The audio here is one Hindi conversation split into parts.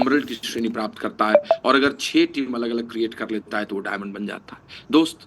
एमरल्ड की श्रेणी प्राप्त करता है, और अगर 6 टीम अलग-अलग क्रिएट कर लेता है तो वो डायमंड बन जाता है। दोस्त,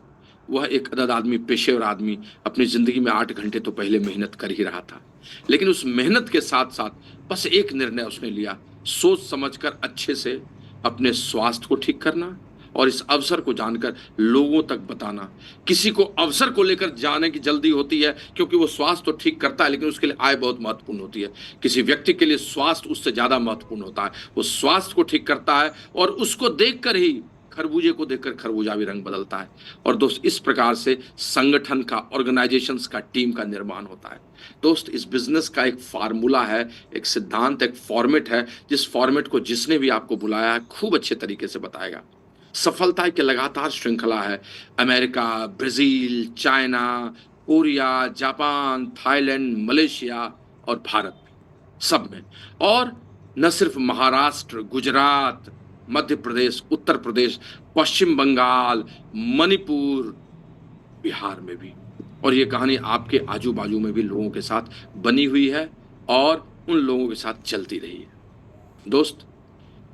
वह एक अदद आदमी, पेशेवर आदमी अपनी ज़िंदगी में 8 घंटे तो पहले मेहनत कर ही रहा था। लेकिन उस मेहनत के साथ-साथ बस एक निर्णय उसने लिया, सोच समझकर अच्छे से अपने स्वास्थ्य को ठीक करना और इस अवसर को जानकर लोगों तक बताना। किसी को अवसर को लेकर जाने की जल्दी होती है क्योंकि वो स्वास्थ्य तो ठीक करता है, लेकिन उसके लिए आय बहुत महत्वपूर्ण होती है। किसी व्यक्ति के लिए स्वास्थ्य उससे ज़्यादा महत्वपूर्ण होता है। वो स्वास्थ्य को ठीक करता है और उसको देखकर ही, खरबूजे को देखकर खरबूजा भी रंग बदलता है। और दोस्त, इस प्रकार से संगठन का, ऑर्गेनाइजेशंस का, टीम का निर्माण होता है। दोस्त, इस बिज़नेस का एक फ़ॉर्मूला है, एक सिद्धांत, एक फ़ॉर्मेट है, जिस फ़ॉर्मेट को जिसने भी आपको बुलाया है, खूब अच्छे तरीके से बताएगा। सफलता की लगातार श्रृंखला है। America, Brazil, China, Korea, Japan, Thailand, Malaysia और भारत में, सब में। और न सिर्फ महाराष्ट्र, गुजरात, मध्य प्रदेश, उत्तर प्रदेश, पश्चिम बंगाल, मणिपुर, बिहार में भी। और ये कहानी आपके आजू-बाजू में भी लोगों के साथ बनी हुई है और उन लोगों के साथ चलती रही है। दोस्त,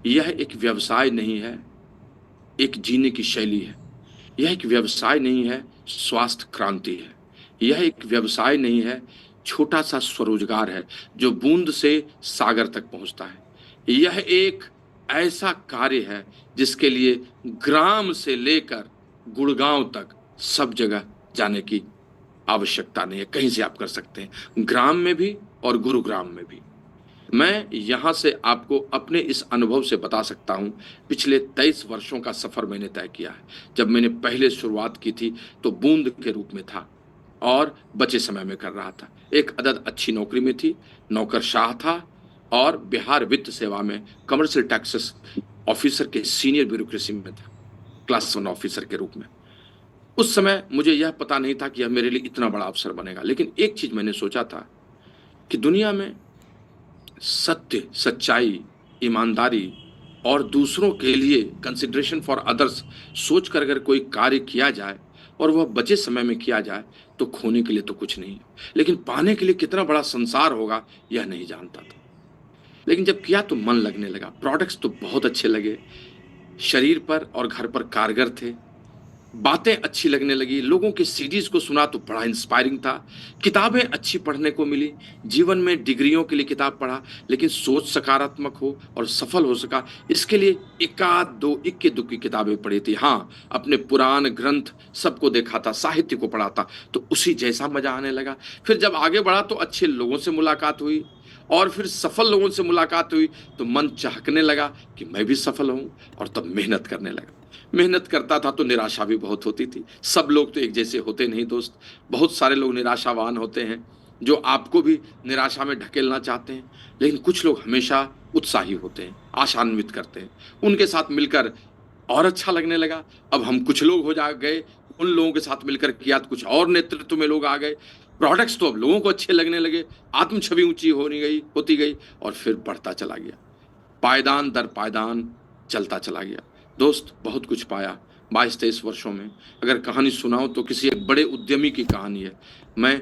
यह एक व्यवसाय नहीं है, एक जीने की शैली है। यह एक व्यवसाय नहीं है, स्वास्थ्य क्रांति है। यह एक व्यवसाय नहीं है, छोटा-सा स्वरोजगार है, जो बूँद से सागर तक पहुँचता है। यह एक ऐसा कार्य है, जिसके लिए ग्राम से लेकर गुड़गाँव तक सब जगह जाने की आवश्यकता नहीं है, कहीं से आप कर सकते हैं, ग्राम में भी और गुरुग्राम में भी। मैं यहाँ से आपको अपने इस अनुभव से बता सकता हूँ, पिछले 23 वर्षों का सफ़र मैंने तय किया है। जब मैंने पहले शुरुआत की थी, तो बूँद के रूप में था और बचे समय में कर रहा था। एक अदद अच्छी नौकरी में थी, नौकरशाह था और बिहार वित्त सेवा में कमर्शियल टैक्सेस ऑफ़िसर के सीनियर ब्यूरोक्रेसी में था, क्लास 1 ऑफ़िसर के रूप में। उस समय मुझे यह पता नहीं था कि यह मेरे लिए इतना बड़ा अवसर बनेगा, लेकिन एक चीज़ मैंने सोचा था कि दुनिया में सत्य, सच्चाई, ईमानदारी और दूसरों के लिए कंसिडरेशन फॉर अदर्स सोचकर अगर कोई कार्य किया जाए और वह बचे समय में किया जाए, तो खोने के लिए तो कुछ नहीं है, लेकिन पाने के लिए कितना बड़ा संसार होगा, यह नहीं जानता था। लेकिन जब किया तो मन लगने लगा, प्रोडक्ट्स तो बहुत अच्छे लगे, शरीर पर और घर पर कारगर थे, बातें अच्छी लगने लगी, लोगों के सीडीज़ को सुना तो बड़ा इंस्पायरिंग था, किताबें अच्छी पढ़ने को मिली, जीवन में डिग्रियों के लिए किताब पढ़ा, लेकिन सोच सकारात्मक हो और सफल हो सका, इसके लिए एकाध दो इक्की-दुक्की किताबें पढ़ी थी। हाँ, अपने पुराण ग्रंथ सबको देखा था, साहित्य को पढ़ा था, तो उसी जैसा मज़ा आने लगा। फिर जब आगे बढ़ा तो अच्छे लोगों से मुलाकात हुई और फिर सफल लोगों से मुलाकात हुई, तो मन चाहकने लगा कि मैं भी सफल हूँ, और तब मेहनत करने लगा। मेहनत करता था तो निराशा भी बहुत होती थी। सब लोग तो एक जैसे होते नहीं दोस्त। बहुत सारे लोग निराशावान होते हैं, जो आपको भी निराशा में ढकेलना चाहते हैं। लेकिन कुछ लोग हमेशा उत्साही होते हैं, आशान्वित करते हैं। उनके साथ मिलकर और अच्छा लगने लगा। अब हम कुछ लोग हो जा गए, उन लोगों के साथ मिलकर किया तो कुछ और नेतृत्व में लोग आ गए। प्रोडक्ट्स तो अब लोगों को अच्छे लगने लगे, आत्म छवि ऊँची होती गई और फिर बढ़ता चला गया। पायदान दर पायदान चलता चला गया। दोस्त, बहुत कुछ पाया 22-23 वर्षों में। अगर कहानी सुनाऊँ तो किसी एक बड़े उद्यमी की कहानी है। मैं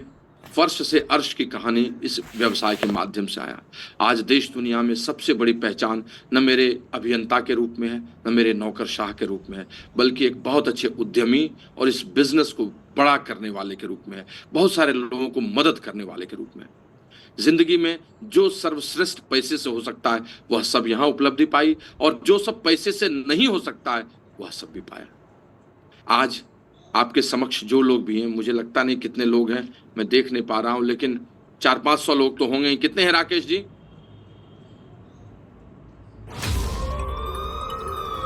फर्श से अर्श की कहानी इस व्यवसाय के माध्यम से आया। आज देश दुनिया में सबसे बड़ी पहचान न मेरे अभियंता के रूप में है, न मेरे नौकरशाह के रूप में है, बल्कि एक बहुत अच्छे उद्यमी और इस बिज़नेस को बड़ा करने वाले के रूप में है। बहुत सारे लोगों को मदद करने वाले के रूप में है। जिंदगी में जो सर्वश्रेष्ठ पैसे से हो सकता है, वह सब यहाँ उपलब्धि पाई, और जो सब पैसे से नहीं हो सकता है, वह सब भी पाया। आज आपके समक्ष जो लोग भी हैं, मुझे लगता नहीं कितने लोग हैं, मैं देख नहीं पा रहा हूं, लेकिन 400-500 लोग तो होंगे ही। कितने हैं राकेश जी?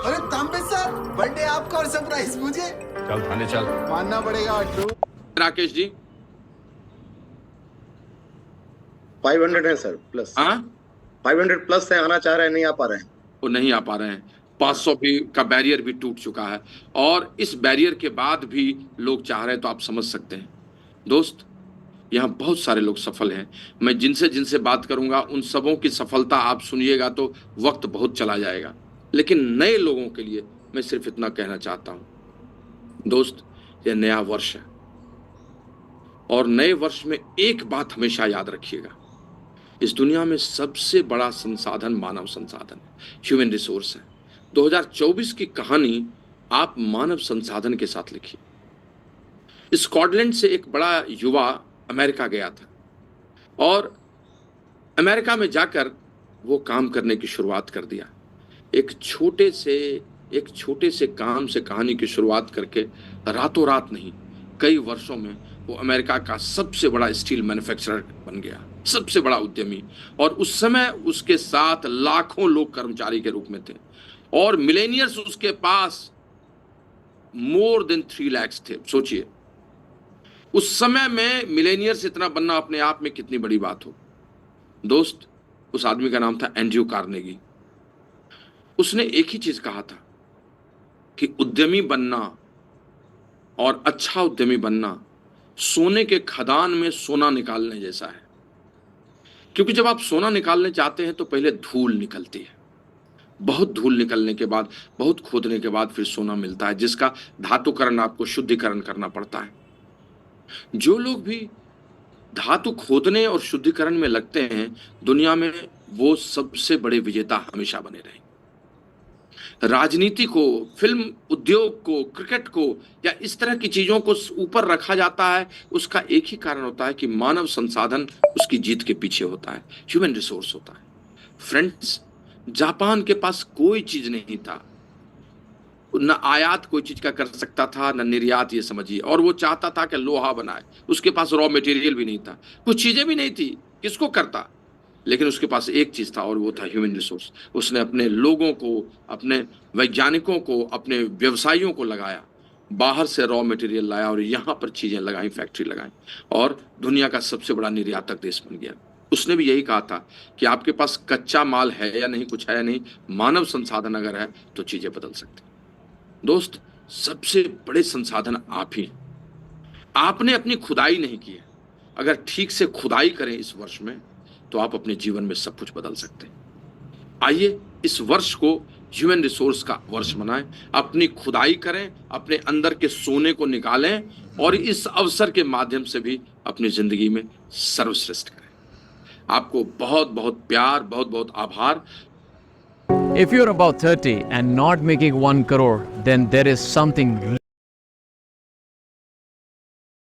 अरे तांबे सर, बर्थडे आपका और सरप्राइज मुझे। चल थाने चल। मानना पड़ेगा ट्रू। राकेश जी? 500 है सर प्लस। हाँ, 500 प्लस है, आना चाह रहे हैं, नहीं आ पा रहे हैं। वो नहीं आ पा रहे हैं। 500 भी का बैरियर भी टूट चुका है, और इस बैरियर के बाद भी लोग चाह रहे हैं, तो आप समझ सकते हैं। दोस्त, यहाँ बहुत सारे लोग सफल हैं। मैं जिनसे जिनसे बात करूंगा, उन सबों की सफलता आप सुनिएगा तो वक्त बहुत चला जाएगा। लेकिन नए लोगों के लिए मैं सिर्फ इतना कहना चाहता हूं। दोस्त, यह नया वर्ष है, और नए वर्ष में एक बात हमेशा याद रखिएगा, इस दुनिया में सबसे बड़ा संसाधन मानव संसाधन है, ह्यूमन रिसोर्स है। 2024 की कहानी आप मानव संसाधन के साथ लिखिए। स्कॉटलैंड से एक बड़ा युवा अमेरिका गया था और अमेरिका में जाकर वो काम करने की शुरुआत कर दिया। एक छोटे से काम से कहानी की शुरुआत करके रातों रात नहीं, कई वर्षों में वो अमेरिका का सबसे बड़ा स्टील मैन्युफैक्चरर बन गया, सबसे बड़ा उद्यमी। और उस समय उसके साथ लाखों लोग कर्मचारी के रूप में थे और मिलेनियर्स उसके पास मोर देन 3 लाख थे। सोचिए उस समय में मिलेनियर्स इतना बनना अपने आप में कितनी बड़ी बात हो। दोस्त, उस आदमी का नाम था एंड्रयू कार्नेगी। उसने एक ही चीज कहा था कि उद्यमी बनना और अच्छा उद्यमी बनना सोने के खदान में सोना निकालने जैसा है। क्योंकि जब आप सोना निकालने चाहते हैं तो पहले धूल निकलती है, बहुत धूल निकलने के बाद, बहुत खोदने के बाद फिर सोना मिलता है, जिसका धातुकरण आपको शुद्धिकरण करना पड़ता है। जो लोग भी धातु खोदने और शुद्धिकरण में लगते हैं, दुनिया में वो सबसे बड़े विजेता हमेशा बने रहेंगे। राजनीति को, फिल्म उद्योग को, क्रिकेट को या इस तरह की चीजों को ऊपर रखा जाता है, उसका एक ही कारण होता है कि मानव संसाधन उसकी जीत के पीछे होता है, ह्यूमन रिसोर्स होता है। फ्रेंड्स, जापान के पास कोई चीज नहीं था, न आयात कोई चीज का कर सकता था, न निर्यात, ये समझिए। और वो चाहता था कि लोहा बनाए, उसके पास रॉ मटेरियल भी नहीं था, कुछ चीजें भी नहीं थी, किसको करता। लेकिन उसके पास एक चीज था और वो था ह्यूमन रिसोर्स। उसने अपने लोगों को, अपने वैज्ञानिकों को, अपने व्यवसायियों को लगाया, बाहर से रॉ मटेरियल लाया और यहाँ पर चीजें लगाई, फैक्ट्री लगाई और दुनिया का सबसे बड़ा निर्यातक देश बन गया। उसने भी यही कहा था कि आपके पास कच्चा माल है या नहीं, कुछ है या नहीं, मानव संसाधन अगर है तो चीजें बदल सकती। दोस्त, सबसे बड़े संसाधन आप ही हैं। आपने अपनी खुदाई नहीं की है। अगर ठीक से खुदाई करें इस वर्ष में तो आप अपने जीवन में सब कुछ बदल सकते हैं। आइए इस वर्ष को ह्यूमन रिसोर्स का वर्ष बनाएं, अपनी खुदाई करें, अपने अंदर के सोने को निकालें और इस अवसर के माध्यम से भी अपनी जिंदगी में सर्वश्रेष्ठ करें। आपको बहुत बहुत प्यार, बहुत बहुत आभार। If you're about 30 and not making 1 crore, then there is something